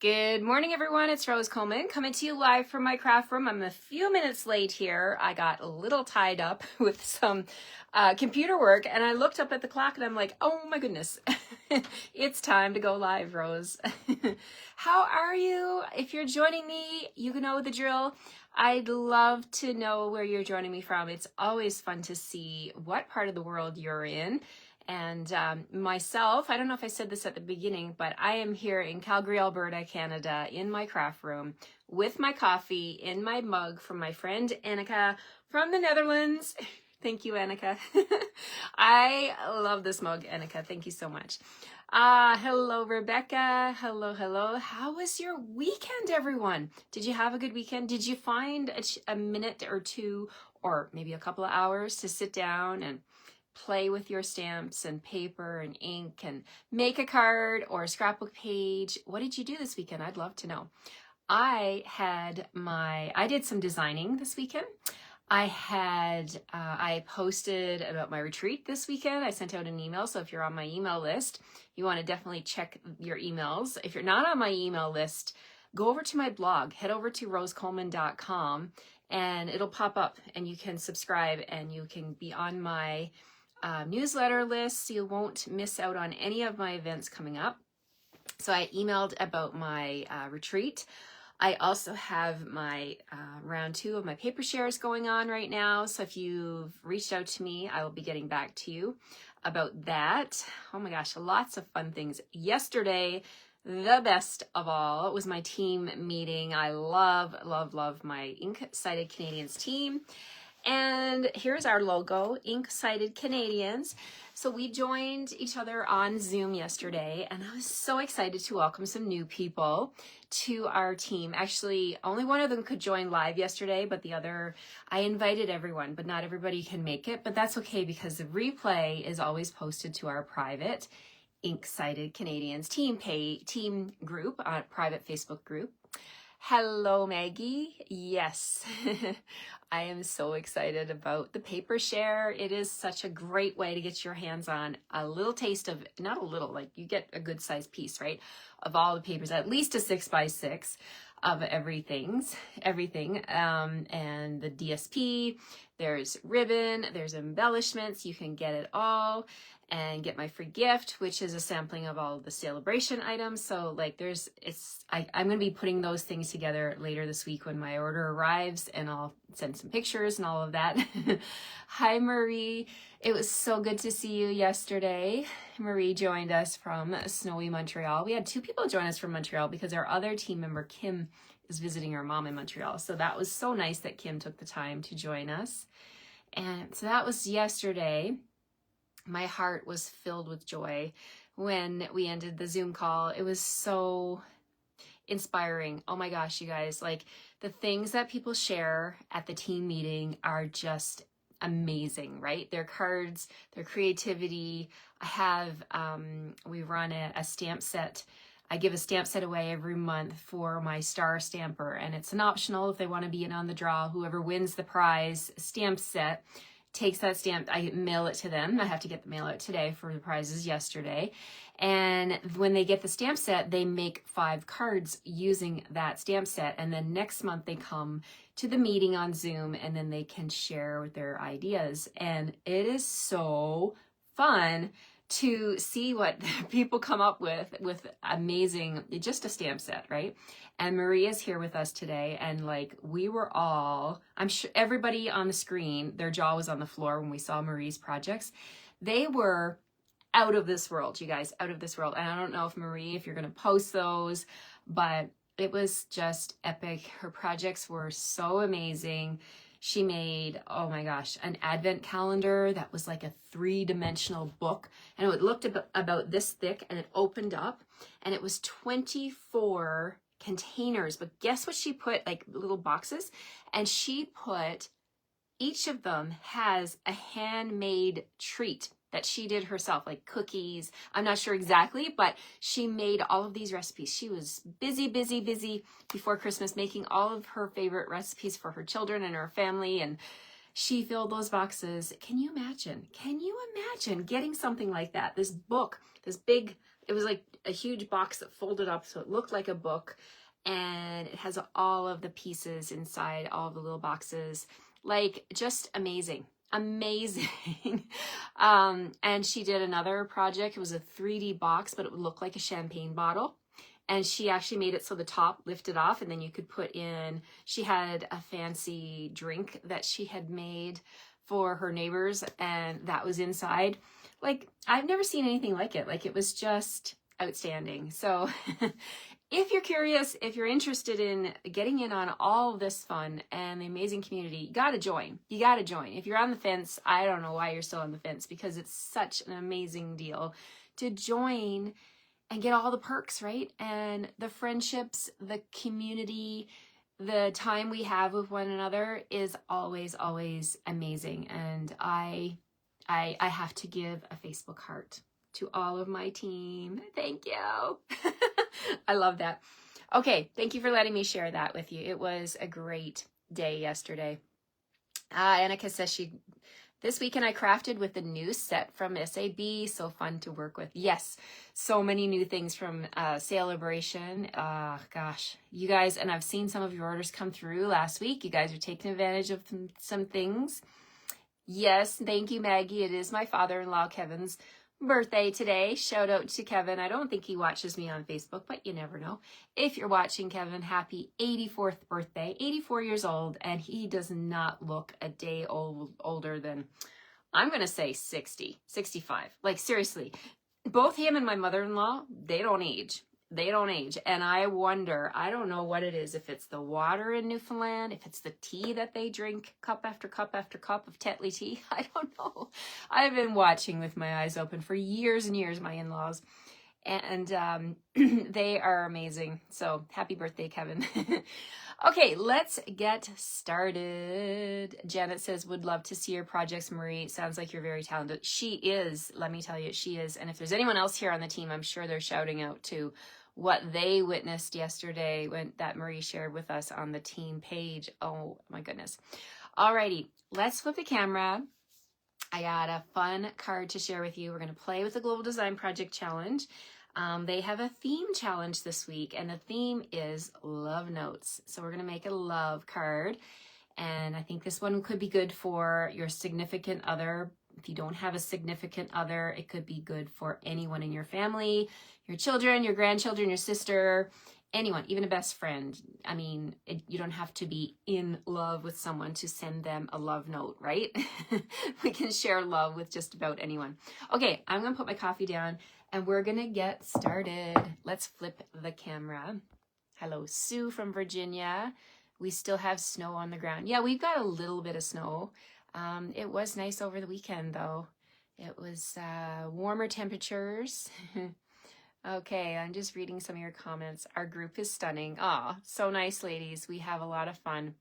Good morning, everyone. It's Rose Coleman coming to you live from my craft room. I'm a few minutes late here. I got a little tied up with some computer work, and I looked up at the clock and I'm like, oh my goodness, it's time to go live, Rose. How are you? If you're joining me, you know the drill. I'd love to know where you're joining me from. It's always fun to see what part of the world you're in. And myself, I don't know if I said this at the beginning, but I am here in Calgary, Alberta, Canada, in my craft room with my coffee in my mug from my friend Annika from the Netherlands. Thank you, Annika. I love this mug, Annika. Thank you so much. Hello, Rebecca. Hello. How was your weekend, everyone? Did you have a good weekend? Did you find a minute or two, or maybe a couple of hours to sit down and play with your stamps and paper and ink and make a card or a scrapbook page? What did you do this weekend? I'd love to know. I did some designing this weekend. I posted about my retreat this weekend. I sent out an email. So if you're on my email list, you want to definitely check your emails. If you're not on my email list, go over to my blog, head over to rosecoleman.com, and it'll pop up and you can subscribe and you can be on my newsletter list, so you won't miss out on any of my events coming up. So I emailed about my retreat. I also have my round 2 of my paper shares going on right now. So if you've reached out to me, I will be getting back to you about that. Oh my gosh, lots of fun things. Yesterday, the best of all, was my team meeting. I love my Ink-Sided Canadians team. And here's our logo, Ink-Sided Canadians. So we joined each other on Zoom yesterday, and I was so excited to welcome some new people to our team. Actually, only one of them could join live yesterday, but the other, I invited everyone, but not everybody can make it. But that's okay, because the replay is always posted to our private Ink-Sided Canadians team group, private Facebook group. Hello, Maggie. Yes, I am so excited about the paper share. It is such a great way to get your hands on a little taste of, not a little, like you get a good sized piece, right? Of all the papers, at least a 6x6 of everything. And the DSP, there's ribbon, there's embellishments. You can get it all and get my free gift, which is a sampling of all of the celebration items. So like I'm going to be putting those things together later this week when my order arrives, and I'll send some pictures and all of that. Hi, Marie. It was so good to see you yesterday. Marie joined us from snowy Montreal. We had 2 people join us from Montreal because our other team member, Kim, is visiting her mom in Montreal. So that was so nice that Kim took the time to join us. And so that was yesterday. My heart was filled with joy when we ended the Zoom call. It was so inspiring. Oh my gosh, you guys, like the things that people share at the team meeting are just amazing, right? Their cards, their creativity. We run a stamp set. I give a stamp set away every month for my star stamper, and it's an optional if they want to be in on the draw. Whoever wins the prize stamp set takes that stamp, I mail it to them. I have to get the mail out today for the prizes yesterday. And when they get the stamp set, they make 5 cards using that stamp set. And then next month they come to the meeting on Zoom, and then they can share their ideas. And it is so fun to see what people come up with amazing, just a stamp set, right? And Maria is here with us today, and like we were all, I'm sure everybody on the screen, their jaw was on the floor when we saw Marie's projects. They were out of this world, you guys, out of this world. And I don't know if Marie, if you're going to post those, but it was just epic. Her projects were so amazing. She made, oh my gosh, an advent calendar that was like a 3-dimensional book, and it looked about this thick, and it opened up, and it was 24 containers. But guess what she put, like little boxes, and she put, each of them has a handmade treat that she did herself, like cookies. I'm not sure exactly, but she made all of these recipes. She was busy before Christmas making all of her favorite recipes for her children and her family, and she filled those boxes. Can you imagine? Can you imagine getting something like that? This book, this big it was like a huge box that folded up so it looked like a book, and it has all of the pieces inside, all of the little boxes, like just amazing. And she did another project. It was a 3D box, but it would look like a champagne bottle. And she actually made it so the top lifted off, and then you could put in, she had a fancy drink that she had made for her neighbors, and that was inside. Like, I've never seen anything like it. Like, it was just outstanding. So if you're curious, if you're interested in getting in on all of this fun and the amazing community, you got to join. You got to join. If you're on the fence, I don't know why you're still on the fence, because it's such an amazing deal to join and get all the perks, right? And the friendships, the community, the time we have with one another is always, always amazing. And I have to give a Facebook heart to all of my team. Thank you. I love that. Okay, thank you for letting me share that with you. It was a great day yesterday. Annika says this weekend I crafted with the new set from SAB. So fun to work with. Yes, so many new things from Celebration. Gosh, you guys, and I've seen some of your orders come through last week. You guys are taking advantage of some things. Yes, thank you, Maggie. It is my father-in-law, Kevin's birthday today. Shout out to Kevin. I don't think he watches me on Facebook, but you never know. If you're watching, Kevin, happy 84th birthday, 84 years old, and he does not look a day older than, I'm going to say 60, 65. Like, seriously, both him and my mother-in-law, they don't age. They don't age. And I wonder, I don't know what it is, if it's the water in Newfoundland, if it's the tea that they drink, cup after cup after cup of Tetley tea. I don't know. I've been watching with my eyes open for years and years, my in-laws. And they are amazing. So happy birthday, Kevin. Okay, let's get started. Janet says, would love to see your projects, Marie. Sounds like you're very talented. She is, let me tell you, she is. And if there's anyone else here on the team, I'm sure they're shouting out to what they witnessed yesterday when that Marie shared with us on the team page. Oh my goodness. Alrighty, let's flip the camera. I got a fun card to share with you. We're going to play with the Global Design Project Challenge. They have a theme challenge this week, and the theme is love notes. So we're going to make a love card, and I think this one could be good for your significant other. If you don't have a significant other, it could be good for anyone in your family, your children, your grandchildren, your sister, anyone, even a best friend. I mean, you don't have to be in love with someone to send them a love note, right? We can share love with just about anyone. Okay, I'm going to put my coffee down and we're going to get started. Let's flip the camera. Hello, Sue from Virginia. We still have snow on the ground. Yeah, we've got a little bit of snow. It was nice over the weekend, though. It was warmer temperatures. Okay, I'm just reading some of your comments. Our group is stunning. Aw, so nice, ladies. We have a lot of fun.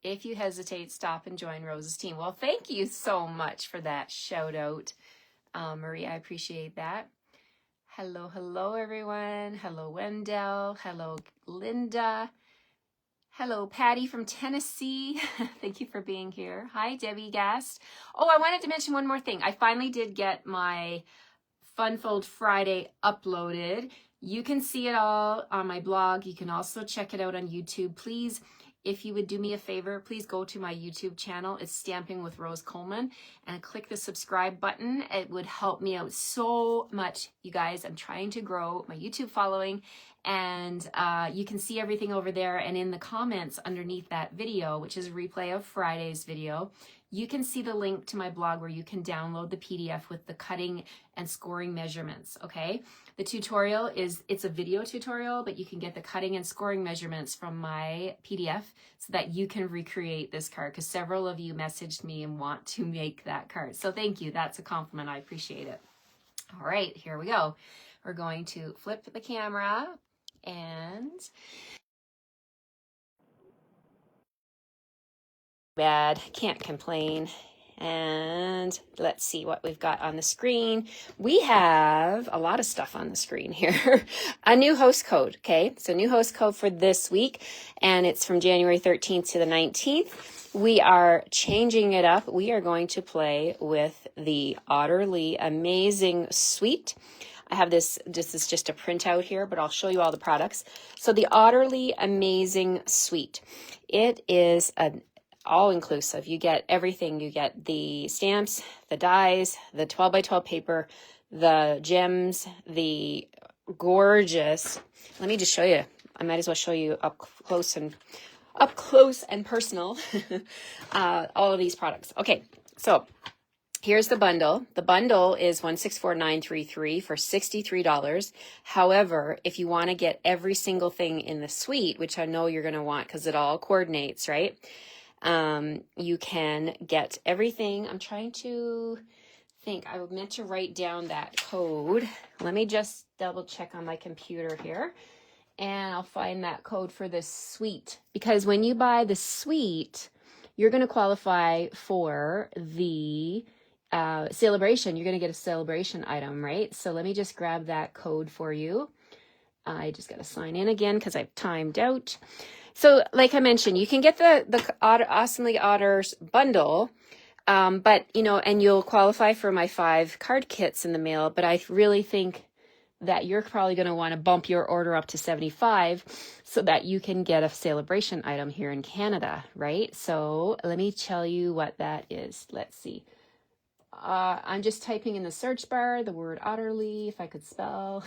If you hesitate, stop and join Rose's team. Well, thank you so much for that shout out, Marie. I appreciate that. Hello, everyone. Hello, Wendell. Hello, Linda. Hello, Patty from Tennessee. Thank you for being here. Hi, Debbie Gast. Oh, I wanted to mention one more thing. I finally did get my Funfold Friday uploaded. You can see it all on my blog. You can also check it out on YouTube. Please, if you would do me a favor, please go to my YouTube channel. It's Stamping with Rose Coleman, and click the subscribe button. It would help me out so much, you guys. I'm trying to grow my YouTube following, and you can see everything over there. And in the comments underneath that video, which is a replay of Friday's video, you can see the link to my blog where you can download the PDF with the cutting and scoring measurements, okay? The tutorial it's a video tutorial, but you can get the cutting and scoring measurements from my PDF so that you can recreate this card, because several of you messaged me and want to make that card. So thank you, that's a compliment, I appreciate it. All right, here we go. We're going to flip the camera and bad, can't complain. And let's see what we've got on the screen. We have a lot of stuff on the screen here. A new host code, okay? So new host code for this week, and it's from January 13th to the 19th. We are changing it up. We are going to play with the Otterly Amazing Suite. I have this is just a printout here, but I'll show you all the products. So the Otterly Amazing Suite. It is an all-inclusive. You get everything. You get the stamps, the dies, the 12 by 12 paper, the gems, the gorgeous, let me just show you. I might as well show you up close and personal all of these products. Okay, so here's the bundle. The bundle is $164,933 for $63. However, if you want to get every single thing in the suite, which I know you're going to want because it all coordinates, right? You can get everything. I'm trying to think. I meant to write down that code. Let me just double check on my computer here. And I'll find that code for this suite. Because when you buy the suite, you're going to qualify for the celebration. You're going to get a celebration item, right? So let me just grab that code for you. I just got to sign in again because I've timed out. So like I mentioned, you can get the Awesomely Otters bundle, but, you know, and you'll qualify for my 5 card kits in the mail. But I really think that you're probably going to want to bump your order up to 75 so that you can get a celebration item here in Canada, right? So let me tell you what that is. Let's see. I'm just typing in the search bar the word Otterly, if I could spell.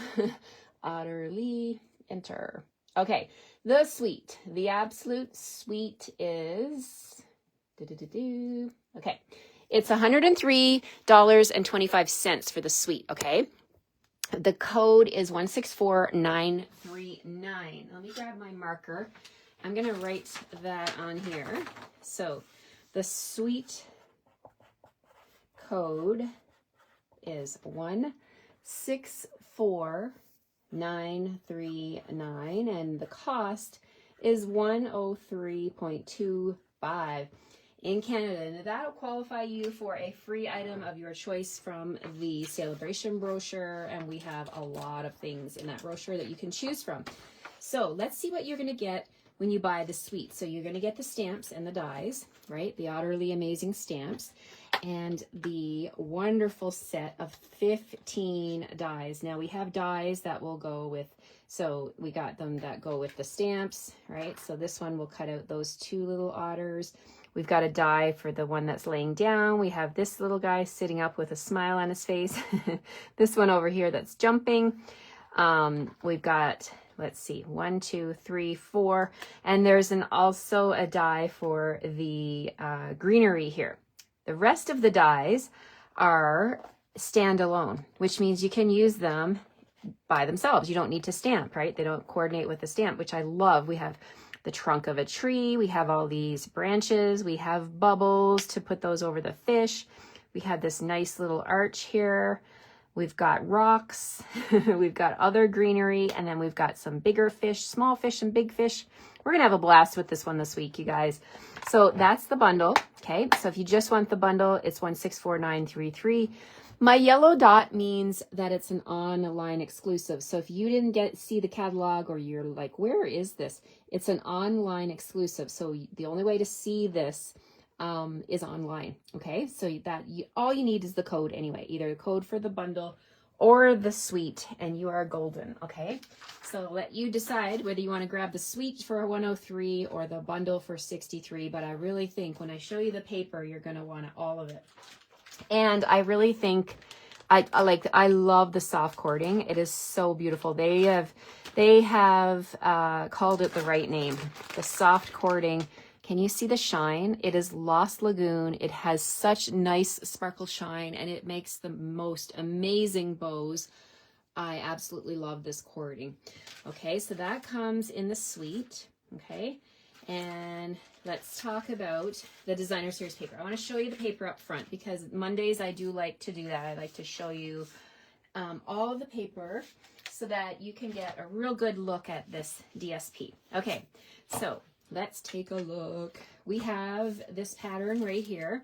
Otterly, enter. Okay, the suite. The absolute suite is... Okay, it's $103.25 for the suite, okay? The code is 164939. Let me grab my marker. I'm going to write that on here. So the suite code is 164939 and the cost is $103.25 in Canada, and that'll qualify you for a free item of your choice from the celebration brochure, and we have a lot of things in that brochure that you can choose from. So let's see what you're going to get when you buy the suite. So you're going to get the stamps and the dies, right? The Otterly Amazing stamps and the wonderful set of 15 dies. Now we have dies that will go with, so we got them that go with the stamps, right? So this one will cut out those 2 little otters. We've got a die for the one that's laying down. We have this little guy sitting up with a smile on his face. This one over here that's jumping. We've got, let's see, 1, 2, 3, 4. And there's also a die for the greenery here. The rest of the dies are standalone, which means you can use them by themselves. You don't need to stamp, right? They don't coordinate with the stamp, which I love. We have the trunk of a tree. We have all these branches. We have bubbles to put those over the fish. We have this nice little arch here. We've got rocks. We've got other greenery. And then we've got some bigger fish, small fish and big fish. We're going to have a blast with this one this week, you guys. So that's the bundle. Okay. So if you just want the bundle, it's $164,933. My yellow dot means that it's an online exclusive. So if you didn't see the catalog or you're like, where is this? It's an online exclusive. So the only way to see this is online. Okay, so all you need is the code anyway, either the code for the bundle or the suite, and you are golden. Okay, so let you decide whether you want to grab the suite for 103 or the bundle for 63. But I really think when I show you the paper, you're going to want all of it. And I really think I love the soft cording. It is so beautiful. They have called it the right name, the soft cording. Can you see the shine? It is Lost Lagoon. It has such nice sparkle shine, and it makes the most amazing bows. I absolutely love this cording. Okay, so that comes in the suite. Okay, and let's talk about the designer series paper. I want to show you the paper up front because Mondays I do like to do that. I like to show you all of the paper so that you can get a real good look at this DSP. Okay, so let's take a look. We have this pattern right here,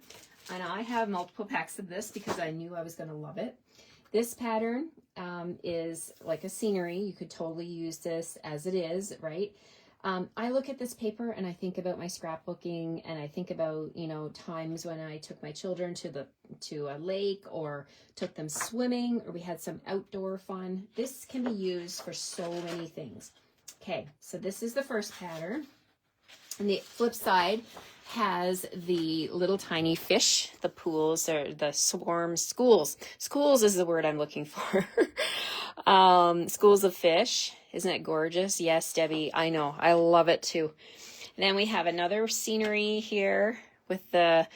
and I have multiple packs of this because I knew I was going to love it. This pattern is like a scenery. You could totally use this as it is, right? I look at this paper and I think about my scrapbooking, and I think about, you know, times when I took my children to a lake or took them swimming, or we had some outdoor fun. This can be used for so many things. Okay, so this is the first pattern. And the flip side has the little tiny fish, the pools, or the swarms, schools. Schools is the word I'm looking for. Schools of fish. Isn't it gorgeous? Yes, Debbie, I know. I love it too. And then we have another scenery here with the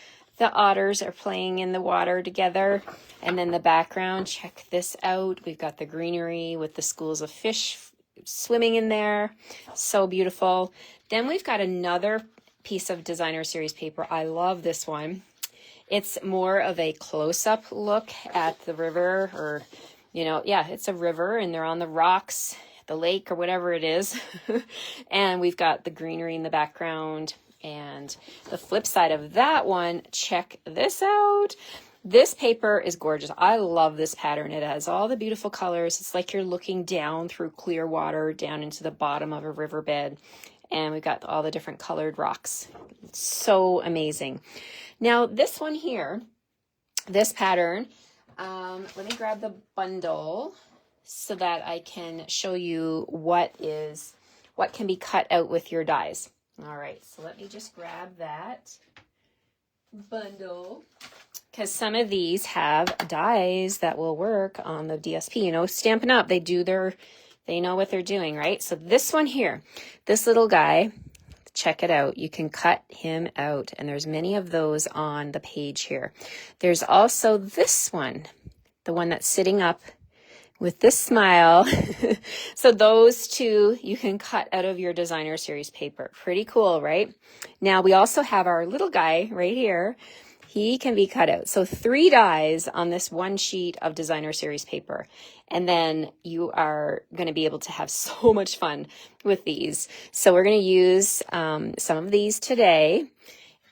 otters are playing in the water together. And then the background, check this out. We've got the greenery with the schools of fish swimming in there. So beautiful. Then we've got another piece of designer series paper. I love this one. It's more of a close-up look at the river, or, you know, yeah, it's a river and they're on the rocks, the lake, or whatever it is. And we've got the greenery in the background. And the flip side of that one, check this out. This paper is gorgeous. I love this pattern. It has all the beautiful colors. It's like you're looking down through clear water down into the bottom of a riverbed. And we've got all the different colored rocks. It's so amazing. Now this one here, this pattern, let me grab the bundle so that I can show you what can be cut out with your dies. All right, so let me just grab that bundle, because some of these have dies that will work on the DSP. You know, Stampin' Up, they know what they're doing, right? So this one here, this little guy, check it out. You can cut him out, and there's many of those on the page here. There's also this one, the one that's sitting up with this smile. So those two you can cut out of your designer series paper. Pretty cool, right? Now we also have our little guy right here. He can be cut out. So 3 dies on this one sheet of designer series paper. And then you are going to be able to have so much fun with these. So we're going to use some of these today.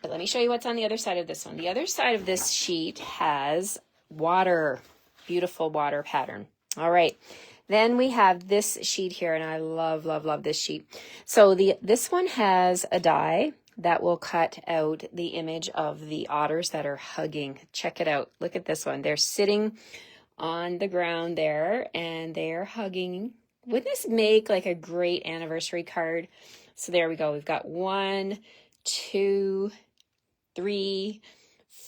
But let me show you what's on the other side of this one. The other side of this sheet has water, beautiful water pattern. All right. Then we have this sheet here, and I love, love, love this sheet. So this one has a die that will cut out the image of the otters that are hugging. Check it out. Look at this one. They're sitting on the ground there, and they're hugging. Wouldn't this make like a great anniversary card? So there we go. We've got 1, 2, 3,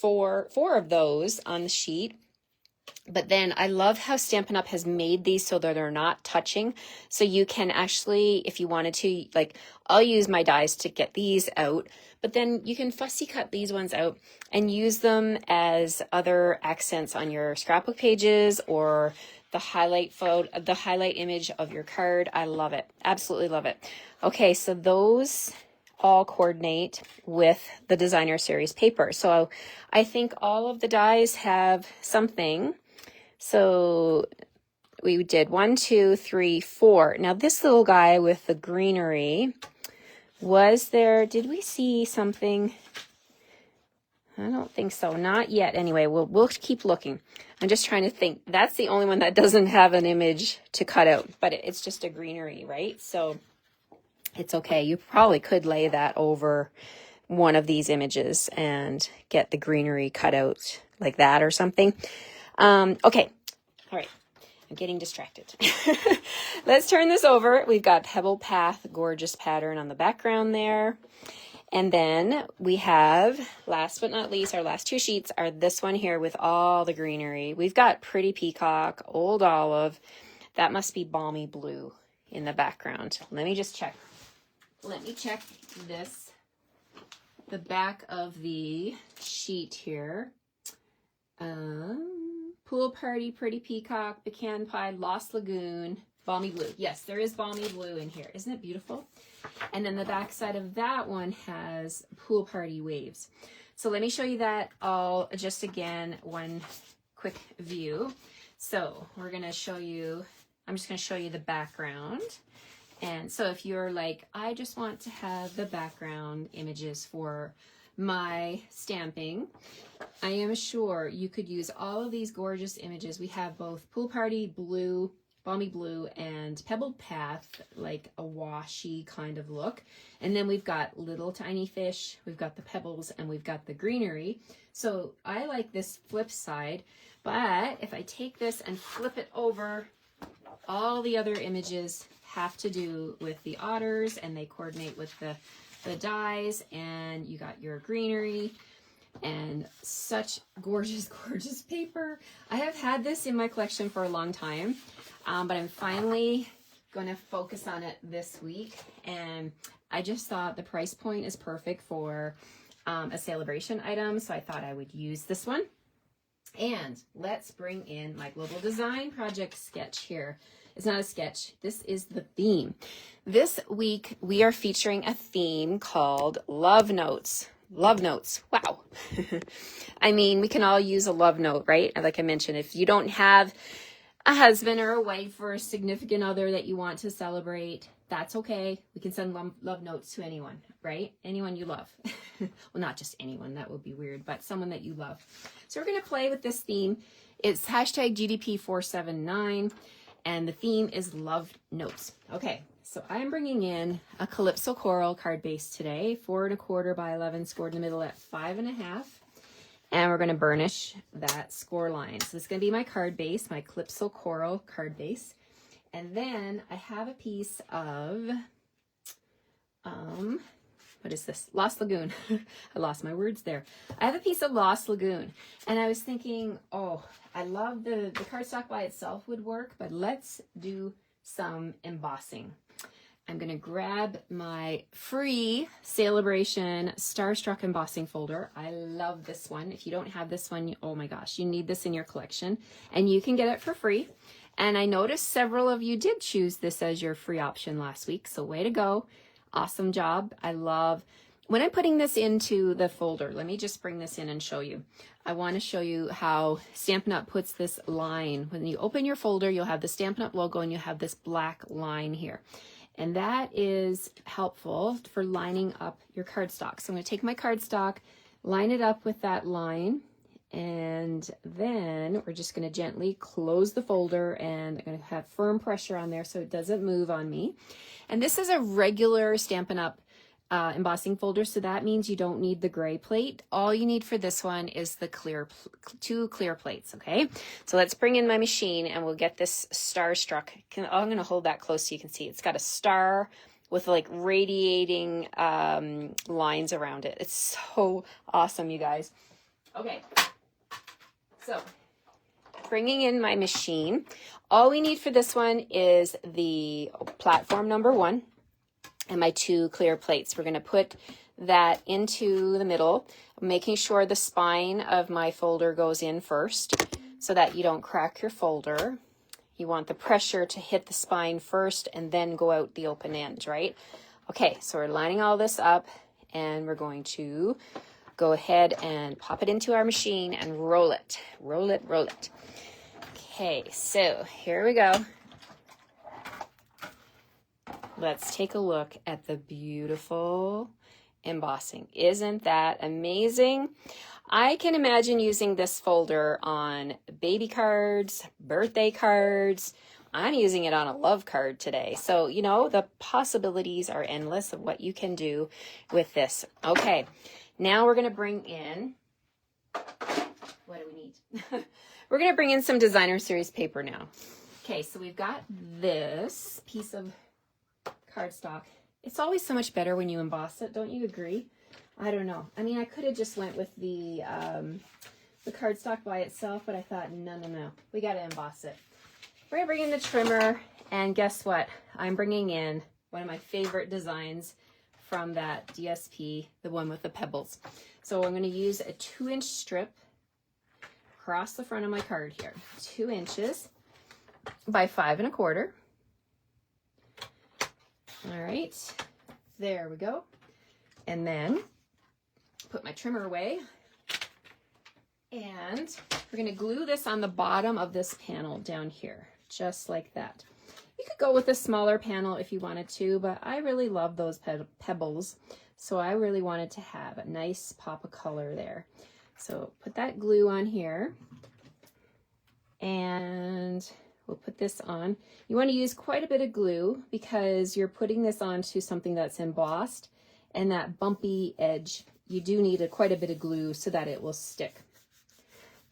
4 of those on the sheet. But then I love how Stampin' Up! Has made these so that they're not touching. So you can actually, if you wanted to, like, I'll use my dies to get these out, but then you can fussy cut these ones out and use them as other accents on your scrapbook pages or the highlight image of your card. I love it. Absolutely love it. Okay, so those all coordinate with the designer series paper. So I think all of the dies have something. So we did 1, 2, 3, 4. Now this little guy with the greenery, was there, did we see something? I don't think so. Not yet. Anyway, we'll keep looking. I'm just trying to think. That's the only one that doesn't have an image to cut out, but it's just a greenery, right? So it's okay. You probably could lay that over one of these images and get the greenery cut out like that or something. Okay. All right. I'm getting distracted. Let's turn this over. We've got Pebble Path, gorgeous pattern on the background there. And then we have, last but not least, our last 2 sheets are this one here with all the greenery. We've got Pretty Peacock, Old Olive. That must be Balmy Blue in the background. Let me just check. Let me check this. The back of the sheet here. Pool Party, Pretty Peacock, Pecan Pie, Lost Lagoon, Balmy Blue. Yes, there is Balmy Blue in here. Isn't it beautiful? And then the back side of that one has Pool Party Waves. So let me show you that all just again, one quick view. So we're going to show you, I'm just going to show you the background. And so if you're like, I just want to have the background images for my stamping, I am sure you could use all of these gorgeous images. We have both Pool Party Blue balmy blue and pebbled path, like a washy kind of look. And then we've got little tiny fish, we've got the pebbles, and we've got the greenery. So I like this flip side, but if I take this and flip it over, all the other images have to do with the otters, and they coordinate with the dies, and you got your greenery and such gorgeous, gorgeous paper. I have had this in my collection for a long time, but I'm finally going to focus on it this week, and I just thought the price point is perfect for a celebration item, so I thought I would use this one. And let's bring in my global design project sketch here. It's not a sketch, this is the theme. This week we are featuring a theme called Love Notes. Love notes. Wow. I mean, we can all use a love note, right? Like I mentioned, if you don't have a husband or a wife or a significant other that you want to celebrate, that's okay. We can send love notes to anyone, right? Anyone you love. Well, not just anyone, that would be weird, but someone that you love. So we're going to play with this theme. It's hashtag GDP479, and the theme is love notes. Okay. So I'm bringing in a Calypso Coral card base today, 4 1/4 by 11, scored in the middle at 5 1/2. And we're going to burnish that score line. So this is going to be my card base, my Calypso Coral card base. And then I have a piece of, what is this? Lost Lagoon. I lost my words there. I have a piece of Lost Lagoon. And I was thinking, oh, I love the cardstock by itself would work, but let's do some embossing. I'm going to grab my free Celebration Starstruck embossing folder. I love this one. If you don't have this one, oh my gosh, you need this in your collection, and you can get it for free. And I noticed several of you did choose this as your free option last week, so way to go. Awesome job. I love, when I'm putting this into the folder, let me just bring this in and show you. I want to show you how Stampin' Up! Puts this line. When you open your folder, you'll have the Stampin' Up! Logo, and you have this black line here. And that is helpful for lining up your cardstock. So I'm going to take my cardstock, line it up with that line, and then we're just going to gently close the folder, and I'm going to have firm pressure on there so it doesn't move on me. And this is a regular Stampin' Up! Embossing folder, so that means you don't need the gray plate. All you need for this one is the two clear plates, okay? So let's bring in my machine and we'll get this Starstruck. I'm going to hold that close so you can see. It's got a star with like radiating lines around it. It's so awesome, you guys. Okay, so bringing in my machine. All we need for this one is the platform number 1. And my 2 clear plates. We're going to put that into the middle, making sure the spine of my folder goes in first so that you don't crack your folder. You want the pressure to hit the spine first and then go out the open end, right? Okay, so we're lining all this up, and we're going to go ahead and pop it into our machine and roll it. Roll it, roll it. Okay, so here we go. Let's take a look at the beautiful embossing. Isn't that amazing? I can imagine using this folder on baby cards, birthday cards. I'm using it on a love card today. So, you know, the possibilities are endless of what you can do with this. Okay, now we're going to bring in, what do we need? We're going to bring in some designer series paper now. Okay, so we've got this piece of cardstock. It's always so much better when you emboss it, don't you agree? I don't know. I mean, I could have just went with the cardstock by itself, but I thought, no. We got to emboss it. We're going to bring in the trimmer, and guess what? I'm bringing in one of my favorite designs from that DSP, the one with the pebbles. So I'm going to use a 2-inch strip across the front of my card here. 2 inches by 5 1/4. All right, there we go. And then put my trimmer away, and we're going to glue this on the bottom of this panel down here, just like that. You could go with a smaller panel if you wanted to, but I really love those pebbles, so I really wanted to have a nice pop of color there. So put that glue on here, and we'll put this on. You want to use quite a bit of glue because you're putting this onto something that's embossed, and that bumpy edge, you do need quite a bit of glue so that it will stick.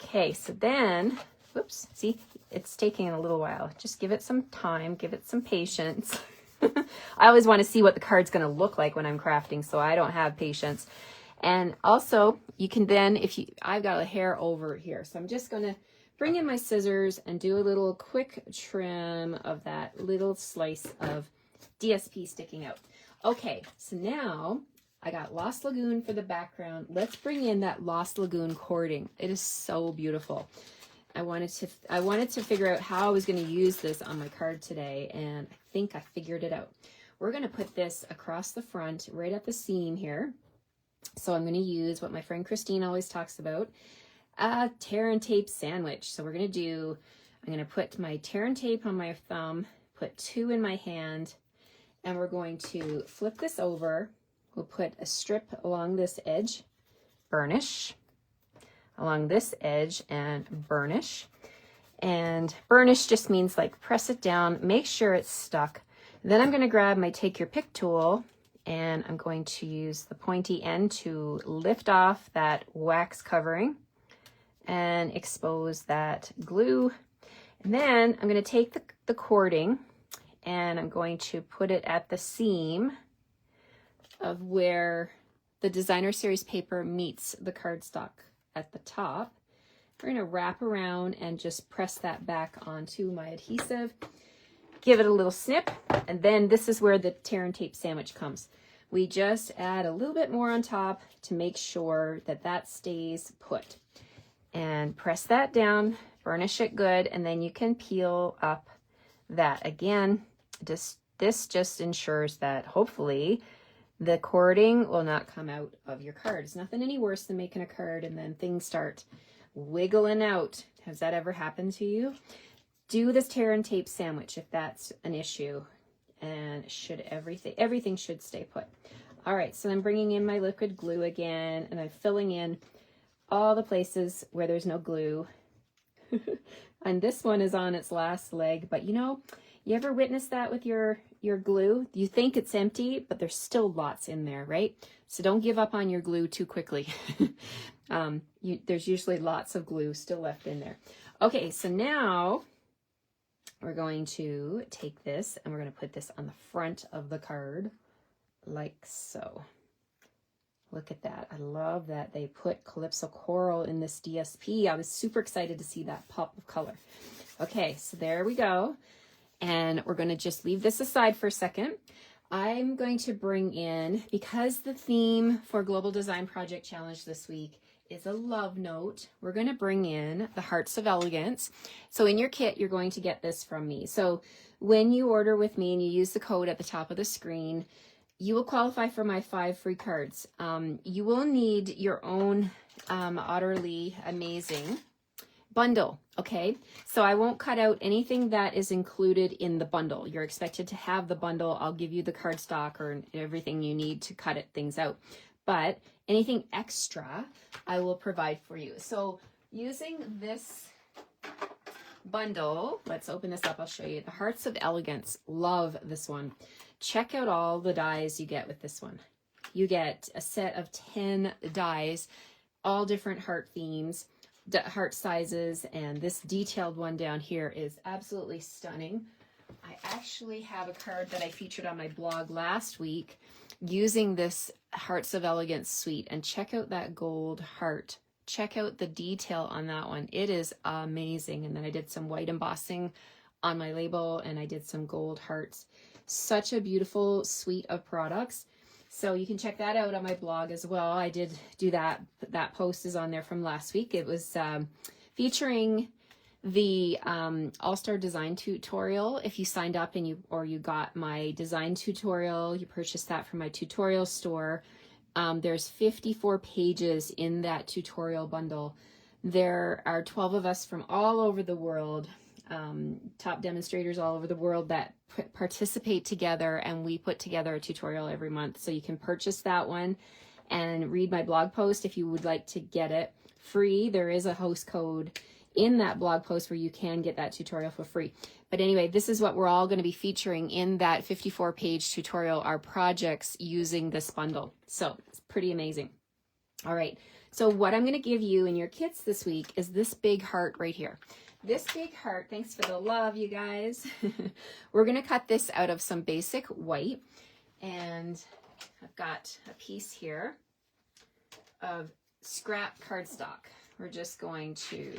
Okay, so then, whoops, see, it's taking a little while. Just give it some time, give it some patience. I always want to see what the card's going to look like when I'm crafting, so I don't have patience. And also, you can then, I've got a hair over here, so I'm just going to bring in my scissors and do a little quick trim of that little slice of DSP sticking out. Okay, so now I got Lost Lagoon for the background. Let's bring in that Lost Lagoon cording. It is so beautiful. I wanted to figure out how I was going to use this on my card today, and I think I figured it out. We're going to put this across the front, right at the seam here. So I'm going to use what my friend Christine always talks about, a tear and tape sandwich. So I'm going to put my tear and tape on my thumb, put 2 in my hand, and we're going to flip this over. We'll put a strip along this edge, burnish, along this edge, and burnish. And burnish just means like press it down, make sure it's stuck. Then I'm going to grab my Take Your Pick tool, and I'm going to use the pointy end to lift off that wax covering and expose that glue. And then I'm going to take the cording, and I'm going to put it at the seam of where the Designer Series paper meets the cardstock at the top. We're going to wrap around and just press that back onto my adhesive. Give it a little snip, and then this is where the tear and tape sandwich comes. We just add a little bit more on top to make sure that that stays put. And press that down, burnish it good, and then you can peel up that. Again, this just ensures that hopefully the cording will not come out of your card. It's nothing any worse than making a card and then things start wiggling out. Has that ever happened to you? Do this tear and tape sandwich if that's an issue, and everything should stay put. All right, so I'm bringing in my liquid glue again, and I'm filling in all the places where there's no glue. And this one is on its last leg, but you ever witness that with your glue? You think it's empty, but there's still lots in there, right? So don't give up on your glue too quickly. There's usually lots of glue still left in there. Okay, so now we're going to take this and we're going to put this on the front of the card like so. Look at that. I love that they put Calypso Coral in this DSP. I was super excited to see that pop of color. Okay, so there we go. And we're going to just leave this aside for a second. I'm going to bring in, because the theme for Global Design Project Challenge this week is a love note, we're going to bring in the Hearts of Elegance. So in your kit, you're going to get this from me. So when you order with me and you use the code at the top of the screen, you will qualify for my 5 free cards. You will need your own Otterly Amazing bundle, okay? So I won't cut out anything that is included in the bundle. You're expected to have the bundle. I'll give you the cardstock or everything you need to cut things out. But anything extra, I will provide for you. So using this bundle, let's open this up, I'll show you. The Hearts of Elegance, love this one. Check out all the dies you get with this one. You get a set of 10 dies, all different heart themes, heart sizes, and this detailed one down here is absolutely stunning. I actually have a card that I featured on my blog last week using this Hearts of Elegance suite, and check out that gold heart. Check out the detail on that one. It is amazing. And then I did some white embossing on my label, and I did some gold hearts. Such a beautiful suite of products. So you can check that out on my blog as well. I did do that. That post is on there from last week. It was featuring the All-Star Design Tutorial. If you signed up and you got my design tutorial, you purchased that from my tutorial store. There's 54 pages in that tutorial bundle. There are 12 of us from all over the world, top demonstrators all over the world that participate together, and we put together a tutorial every month. So you can purchase that one and read my blog post if you would like to get it free. There is a host code in that blog post where you can get that tutorial for free. But anyway, this is what we're all going to be featuring in that 54-page tutorial, our projects using this bundle. So it's pretty amazing. All right, so what I'm going to give you and your kits this week is this big heart right here. This big heart, thanks for the love, you guys. We're going to cut this out of some basic white, and I've got a piece here of scrap cardstock. We're just going to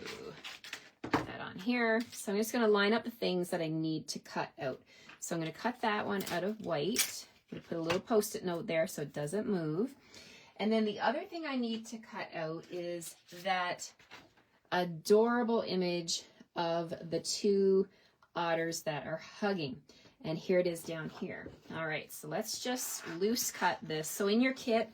put that on here. So I'm just going to line up the things that I need to cut out. So I'm going to cut that one out of white. I'm going to put a little Post-it note there so it doesn't move. And then the other thing I need to cut out is that adorable image of the two otters that are hugging. And here it is down here. All right, so let's just loose cut this. So in your kit,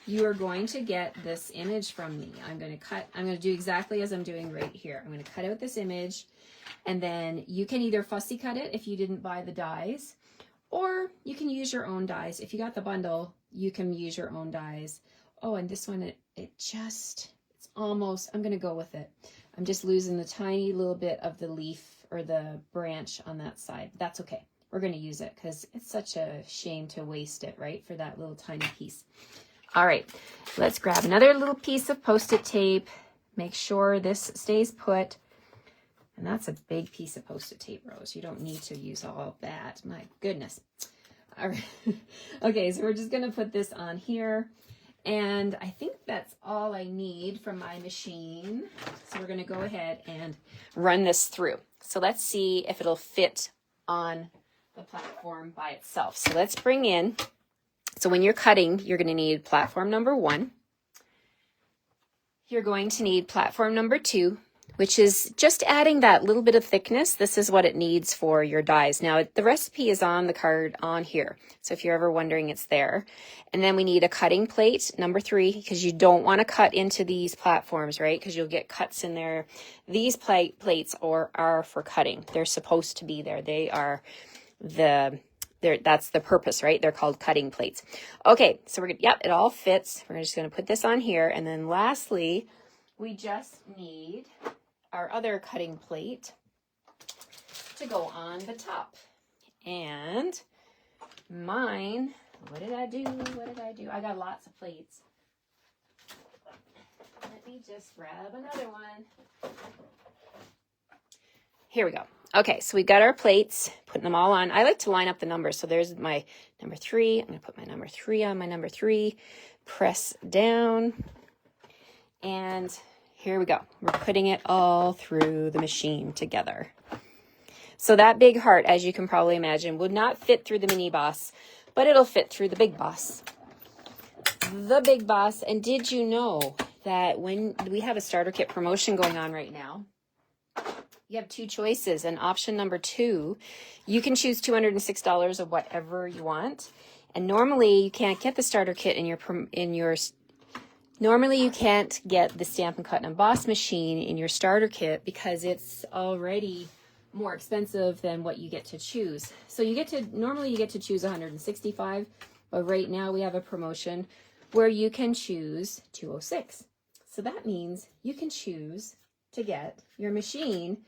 you are going to get this image from me. I'm going to do exactly as I'm doing right here. I'm going to cut out this image, and then you can either fussy cut it if you didn't buy the dies, or you can use your own dies. If you got the bundle, you can use your own dies. Oh, and this one, it's almost, I'm going to go with it. I'm just losing the tiny little bit of the leaf or the branch on that side. That's okay. We're going to use it because it's such a shame to waste it, right, for that little tiny piece. All right, let's grab another little piece of Post-it tape. Make sure this stays put. And that's a big piece of Post-it tape, Rose. You don't need to use all of that. My goodness. All right. Okay, so we're just going to put this on here. And I think that's all I need from my machine. So we're going to go ahead and run this through. So let's see if it'll fit on the platform by itself. So let's bring in, so when you're cutting, you're going to need platform number 1. You're going to need platform number 2, which is just adding that little bit of thickness. This is what it needs for your dies. Now, the recipe is on the card on here. So if you're ever wondering, it's there. And then we need a cutting plate, number 3, because you don't want to cut into these platforms, right? Because you'll get cuts in there. These plates are for cutting. They're supposed to be there. They are that's the purpose, right? They're called cutting plates. Okay, so we're gonna, yep, it all fits. We're just going to put this on here. And then lastly, we just need our other cutting plate to go on the top. And mine, what did I do? I got lots of plates. Let me just grab another one. Here we go. Okay, so we got our plates, putting them all on. I like to line up the numbers. So there's my number 3. I'm going to put my number 3 on my number 3, press down, and here we go. We're putting it all through the machine together. So that big heart, as you can probably imagine, would not fit through the mini boss, but it'll fit through the big boss. The big boss. And did you know that when we have a starter kit promotion going on right now, you have 2 choices, and option number 2, you can choose $206 of whatever you want. And normally you can't get the starter kit normally you can't get the Stampin' Cut and Emboss machine in your starter kit because it's already more expensive than what you get to choose. So normally you get to choose $165, but right now we have a promotion where you can choose $206. So that means you can choose to get your machine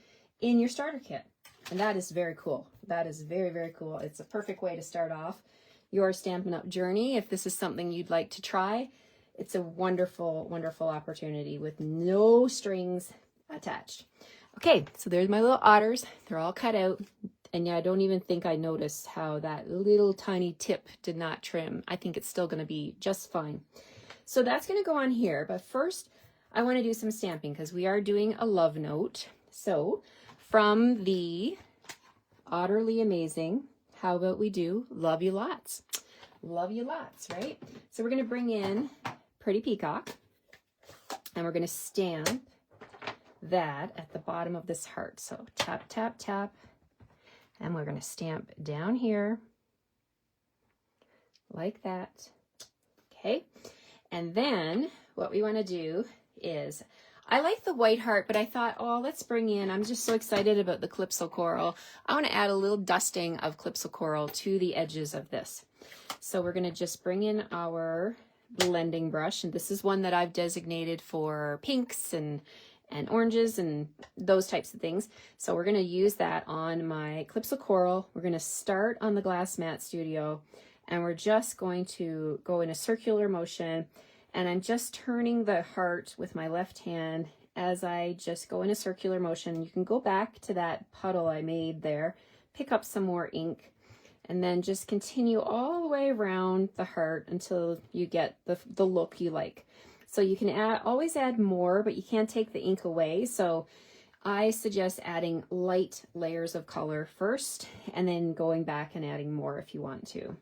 in your starter kit. And that is very cool. That is very, very cool. It's a perfect way to start off your Stampin' Up! Journey. If this is something you'd like to try, it's a wonderful, wonderful opportunity with no strings attached. Okay, so there's my little otters. They're all cut out. And yeah, I don't even think I noticed how that little tiny tip did not trim. I think it's still going to be just fine. So that's going to go on here. But first, I want to do some stamping because we are doing a love note. So from the Otterly Amazing, how about we do Love You Lots? Love you lots, right? So we're going to bring in Pretty Peacock, and we're going to stamp that at the bottom of this heart. So tap, tap, tap, and we're going to stamp down here like that. Okay, and then what we want to do is, I like the white heart, but I thought, oh, let's bring in, I'm just so excited about the Calypso Coral. I want to add a little dusting of Calypso Coral to the edges of this. So we're going to just bring in our blending brush, and this is one that I've designated for pinks and and oranges and those types of things. So we're going to use that on my Calypso Coral. We're going to start on the Glass Mat Studio, and we're just going to go in a circular motion, and I'm just turning the heart with my left hand as I just go in a circular motion. You can go back to that puddle I made there, pick up some more ink, and then just continue all the way around the heart until you get the look you like. So you can always add more, but you can't take the ink away. So I suggest adding light layers of color first, and then going back and adding more if you want to.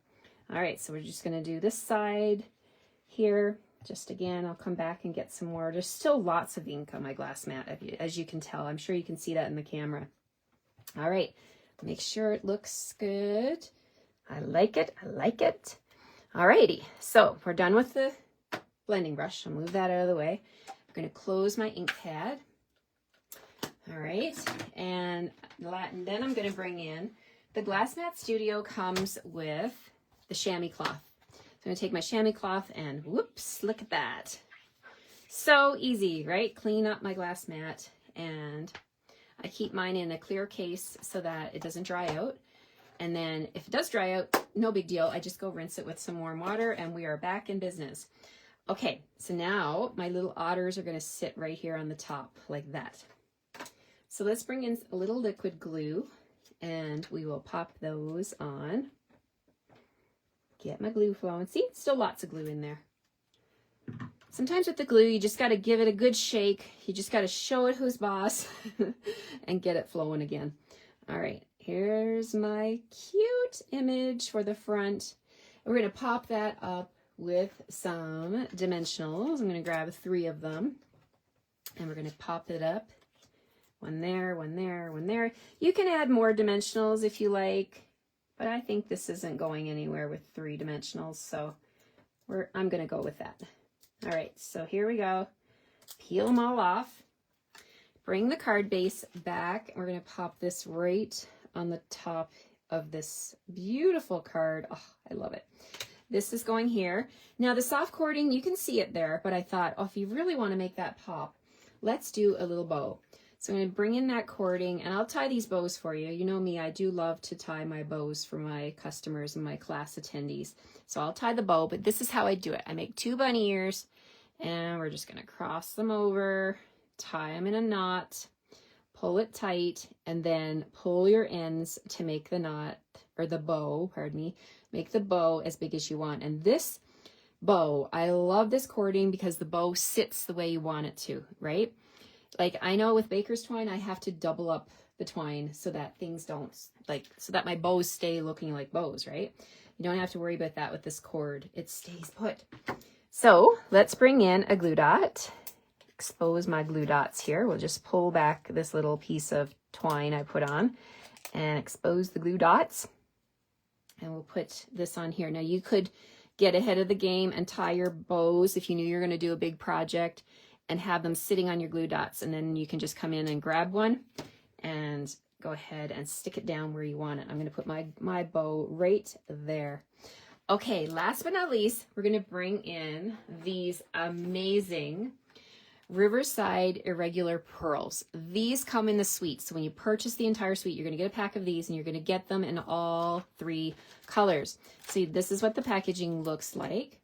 All right, so we're just gonna do this side here. Just again, I'll come back and get some more. There's still lots of ink on my glass mat, as you can tell. I'm sure you can see that in the camera. All right, make sure it looks good. I like it, I like it. All righty, so we're done with the blending brush. I'll move that out of the way. I'm going to close my ink pad. All right, and then I'm going to bring in the Glass Mat Studio comes with the chamois cloth. So I'm going to take my chamois cloth and whoops, look at that. So easy, right? Clean up my glass mat, and I keep mine in a clear case so that it doesn't dry out. And then if it does dry out, no big deal. I just go rinse it with some warm water, and we are back in business. Okay, so now my little otters are going to sit right here on the top like that. So let's bring in a little liquid glue, and we will pop those on. Get my glue flowing. See, still lots of glue in there. Sometimes with the glue, you just got to give it a good shake. You just got to show it who's boss and get it flowing again. All right, here's my cute image for the front. We're going to pop that up with some dimensionals. I'm going to grab 3 of them, and we're going to pop it up. One there, one there, one there. You can add more dimensionals if you like, but I think this isn't going anywhere with 3 dimensionals, so I'm going to go with that. All right, so here we go. Peel them all off. Bring the card base back. We're going to pop this right on the top of this beautiful card. Oh, I love it. This is going here. Now the soft cording, you can see it there, but I thought, oh, if you really want to make that pop, let's do a little bow. So I'm going to bring in that cording, and I'll tie these bows for you. You know me, I do love to tie my bows for my customers and my class attendees. So I'll tie the bow, but this is how I do it. I make 2 bunny ears, and we're just going to cross them over, tie them in a knot, pull it tight, and then pull your ends to make the knot, or the bow, pardon me. Make the bow as big as you want. And this bow, I love this cording because the bow sits the way you want it to, right? Like I know with baker's twine, I have to double up the twine so that things don't, so that my bows stay looking like bows, right? You don't have to worry about that with this cord. It stays put. So let's bring in a glue dot. Expose my glue dots here. We'll just pull back this little piece of twine I put on and expose the glue dots. And we'll put this on here. Now you could get ahead of the game and tie your bows if you knew you're going to do a big project and have them sitting on your glue dots. And then you can just come in and grab one and go ahead and stick it down where you want it. I'm going to put my bow right there. Okay, last but not least, we're going to bring in these amazing Riverside Irregular Pearls. These come in the suite. So when you purchase the entire suite, you're going to get a pack of these, and you're going to get them in all 3 colors. See, this is what the packaging looks like.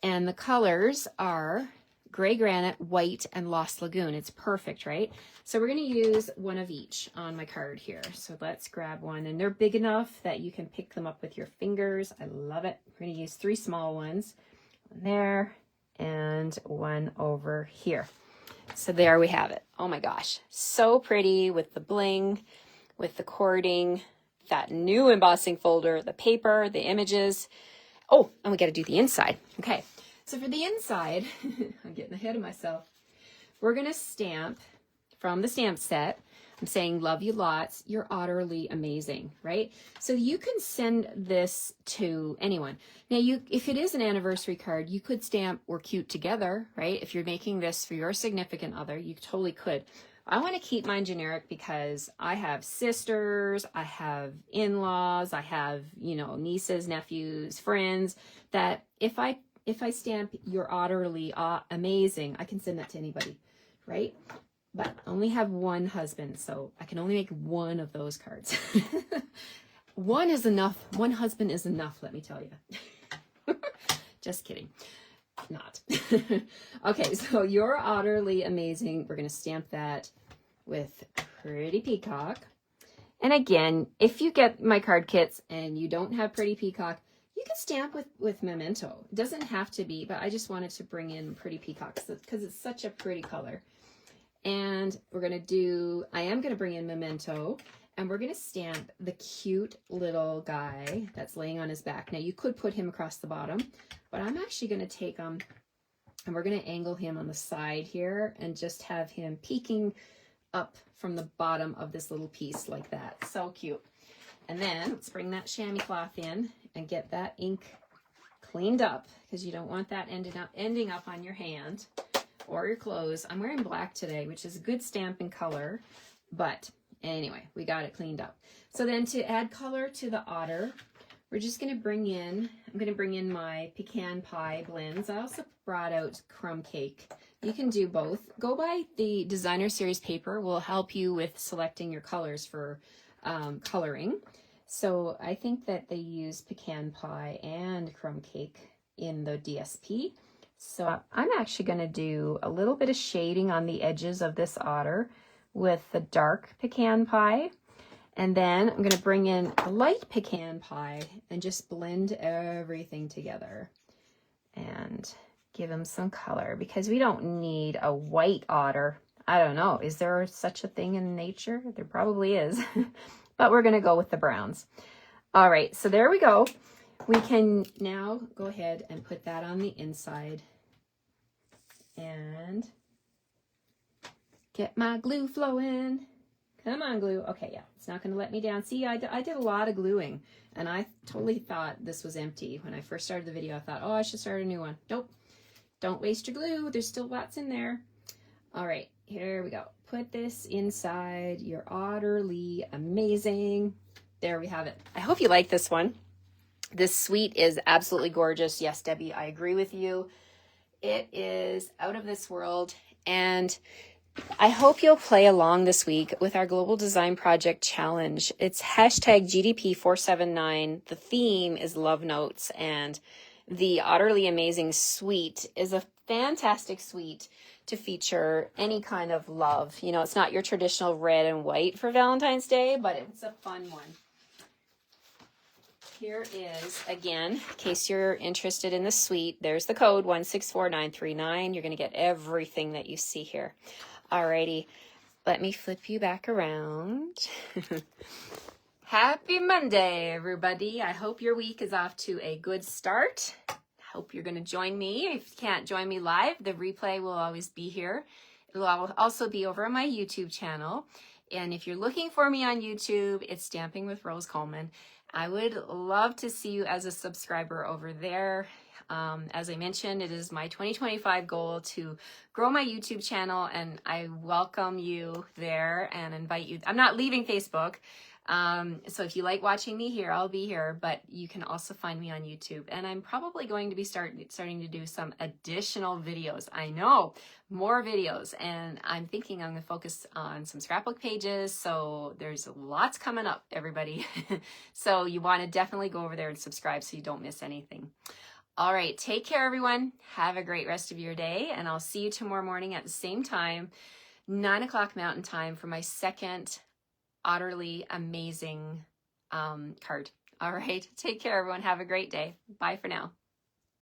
And the colors are Gray Granite, White, and Lost Lagoon. It's perfect, right? So we're going to use one of each on my card here. So let's grab one. And they're big enough that you can pick them up with your fingers. I love it. We're going to use 3 small ones. One there and one over here. So there we have it. Oh my gosh, so pretty with the bling, with the cording, that new embossing folder, the paper, the images. Oh, and we got to do the inside. Okay, so for the inside, I'm getting ahead of myself. We're going to stamp from the stamp set. I'm saying love you lots. You're utterly amazing, right? So you can send this to anyone. Now, if it is an anniversary card, you could stamp "We're cute together," right? If you're making this for your significant other, you totally could. I want to keep mine generic because I have sisters, I have in-laws, I have, nieces, nephews, friends, that if I stamp "You're utterly amazing," I can send that to anybody, right? but I only have one husband, so I can only make one of those cards. One is enough. One husband is enough, let me tell you. Just kidding. Not. Okay, so You're Utterly Amazing. We're going to stamp that with Pretty Peacock. And again, if you get my card kits and you don't have Pretty Peacock, you can stamp with Memento. It doesn't have to be, but I just wanted to bring in Pretty Peacock because it's such a pretty color. And we're going to do, I am going to bring in Memento, and we're going to stamp the cute little guy that's laying on his back. Now, you could put him across the bottom, but I'm actually going to take him, and we're going to angle him on the side here and just have him peeking up from the bottom of this little piece like that. So cute. And then let's bring that chamois cloth in and get that ink cleaned up, because you don't want that ending up on your hand or your clothes. I'm wearing black today, which is a good stamping color, but anyway, we got it cleaned up. So then to add color to the otter, we're just going to bring in, I'm going to bring in my pecan pie blends. I also brought out crumb cake. You can do both. Go by the designer series paper, will help you with selecting your colors for coloring. So I think that they use pecan pie and crumb cake in the DSP. So I'm actually going to do a little bit of shading on the edges of this otter with the dark pecan pie. And then I'm going to bring in a light pecan pie and just blend everything together and give him some color, because we don't need a white otter. I don't know. Is there such a thing in nature? There probably is. But we're going to go with the browns. All right. So there we go. We can now go ahead and put that on the inside and get my glue flowing. Come on, glue. Okay, yeah, it's not going to let me down. See, I did a lot of gluing, and I totally thought this was empty. When I first started the video, I thought, oh, I should start a new one. Nope. Don't waste your glue. There's still lots in there. All right, here we go. Put this inside. You're utterly amazing. There we have it. I hope you like this one. This suite is absolutely gorgeous. Yes, Debbie, I agree with you. It is out of this world, and I hope you'll play along this week with our Global Design Project Challenge. It's hashtag GDP479. The theme is love notes, and the Utterly Amazing suite is a fantastic suite to feature any kind of love. You know, it's not your traditional red and white for Valentine's Day, but it's a fun one. Here is, again, in case you're interested in the suite, there's the code 164939. You're going to get everything that you see here. Alrighty, let me flip you back around. Happy Monday, everybody. I hope your week is off to a good start. I hope you're going to join me. If you can't join me live, the replay will always be here. It will also be over on my YouTube channel. And if you're looking for me on YouTube, it's Stamping with Rose Coleman. I would love to see you as a subscriber over there. As I mentioned, it is my 2025 goal to grow my YouTube channel, and I welcome you there and invite you. I'm not leaving Facebook. So if you like watching me here, I'll be here, but you can also find me on YouTube. And I'm probably going to be starting to do some additional videos. I know, more videos. And I'm thinking I'm going to focus on some scrapbook pages. So there's lots coming up, everybody. So you want to definitely go over there and subscribe so you don't miss anything. All right, take care, everyone. Have a great rest of your day. And I'll see you tomorrow morning at the same time, 9 o'clock Mountain Time, for my second Utterly Amazing card. All right, take care, everyone. Have a great day. Bye for now.